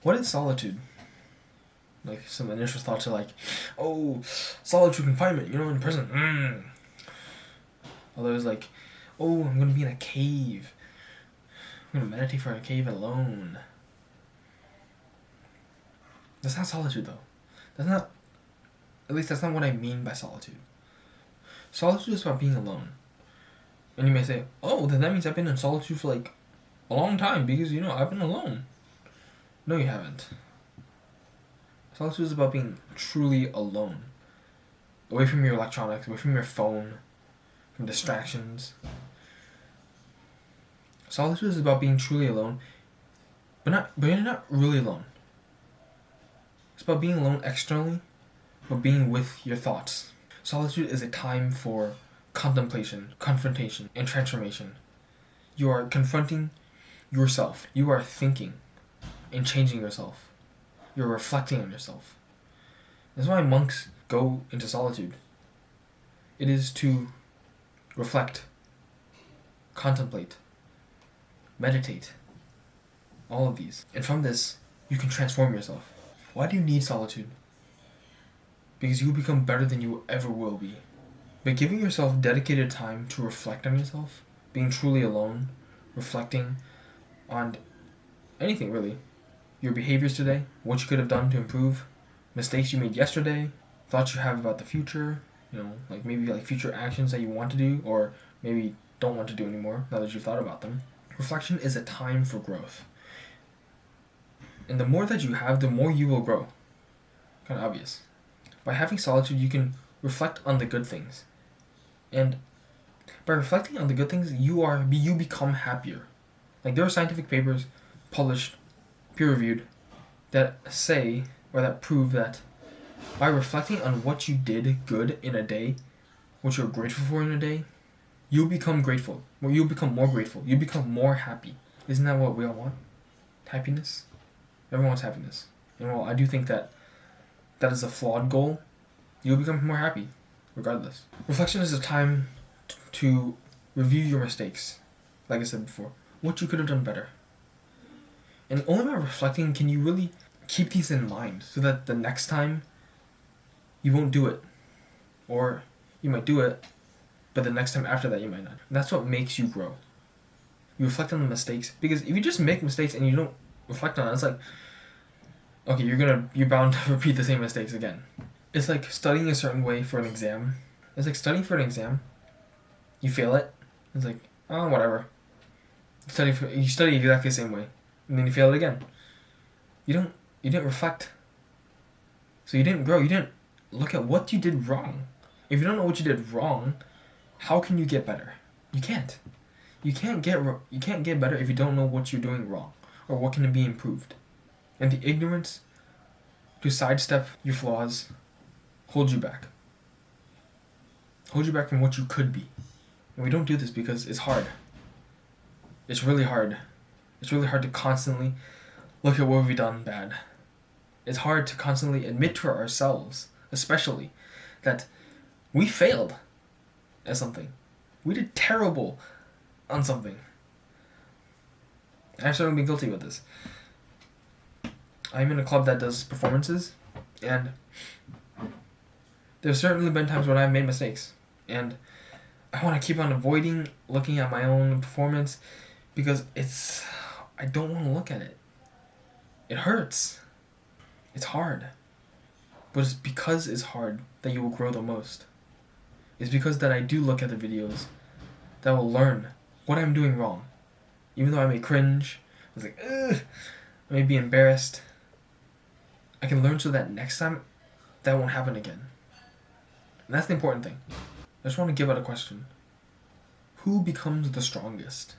What is solitude? Like, some initial thoughts are like, oh, solitude confinement, in prison. Others like, oh, I'm gonna be in a cave. I'm gonna meditate for a cave alone. That's not solitude, though. At least that's not what I mean by solitude. Solitude is about being alone. And you may say, oh, then that means I've been in solitude for like a long time because, I've been alone. No, you haven't. Solitude is about being truly alone. Away from your electronics, away from your phone, from distractions. Solitude is about being truly alone, but you're not really alone. It's about being alone externally, but being with your thoughts. Solitude is a time for contemplation, confrontation, and transformation. You are confronting yourself. You are thinking and changing yourself. You're reflecting on yourself. That's why monks go into solitude. It is to reflect, contemplate, meditate, all of these. And from this, you can transform yourself. Why do you need solitude? Because you will become better than you ever will be. By giving yourself dedicated time to reflect on yourself, being truly alone, reflecting on anything really, your behaviors today, what you could have done to improve, mistakes you made yesterday, thoughts you have about the future, like maybe like future actions that you want to do or maybe don't want to do anymore now that you've thought about them. Reflection is a time for growth. And the more that you have, the more you will grow. Kind of obvious. By having solitude, you can reflect on the good things. And by reflecting on the good things, you become happier. Like, there are scientific papers published, peer-reviewed, that say, or that prove that by reflecting on what you did good in a day, what you're grateful for in a day, you'll become grateful. Or you'll become more grateful. You'll become more happy. Isn't that what we all want? Happiness? Everyone wants happiness. And while I do think that is a flawed goal, you'll become more happy, regardless. Reflection is a time to review your mistakes. Like I said before, what you could have done better. And only by reflecting can you really keep these in mind so that the next time you won't do it. Or you might do it, but the next time after that you might not. And that's what makes you grow. You reflect on the mistakes, because if you just make mistakes and you don't reflect on it, it's like, okay, you're bound to repeat the same mistakes again. It's like studying a certain way for an exam. It's like studying for an exam. You fail it. It's like, oh, whatever. You study exactly the same way, and then you fail it again. You didn't reflect. So you didn't grow. You didn't look at what you did wrong. If you don't know what you did wrong, how can you get better? You can't. You can't get better if you don't know what you're doing wrong or what can be improved. And the ignorance to sidestep your flaws holds you back. Holds you back from what you could be. And we don't do this because it's hard. It's really hard. It's really hard to constantly look at what we've done bad. It's hard to constantly admit to ourselves, especially, that we failed at something. We did terrible on something. I've certainly been guilty with this. I'm in a club that does performances, and there's certainly been times when I've made mistakes, and I want to keep on avoiding looking at my own performance because I don't want to look at it. It hurts. It's hard. But it's because it's hard that you will grow the most. It's because that I do look at the videos that will learn what I'm doing wrong. Even though I may cringe, I was like, ugh, I may be embarrassed. I can learn so that next time that won't happen again. And that's the important thing. I just want to give out a question. Who becomes the strongest?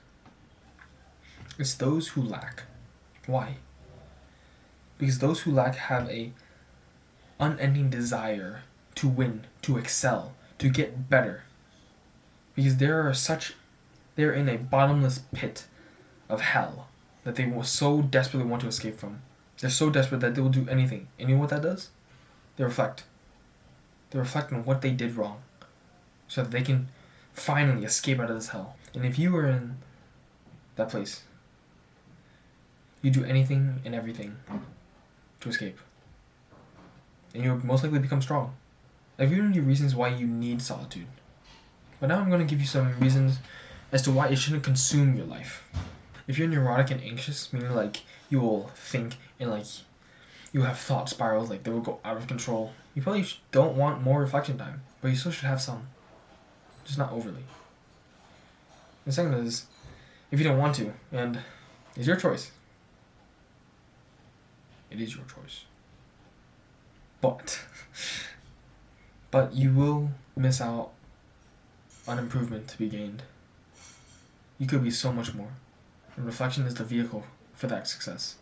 It's those who lack. Why? Because those who lack have a unending desire to win, to excel, to get better. Because they're in a bottomless pit of hell that they will so desperately want to escape from. They're so desperate that they will do anything. And you know what that does? They reflect. They reflect on what they did wrong so that they can finally escape out of this hell. And if you were in that place, you do anything and everything to escape. And you'll most likely become strong. I've given you reasons why you need solitude. But now I'm going to give you some reasons as to why it shouldn't consume your life. If you're neurotic and anxious, meaning like you will think and like you have thought spirals, like they will go out of control, you probably don't want more reflection time, but you still should have some. Just not overly. The second is, if you don't want to, and it's your choice. It is your choice. But you will miss out on improvement to be gained. You could be so much more. And reflection is the vehicle for that success.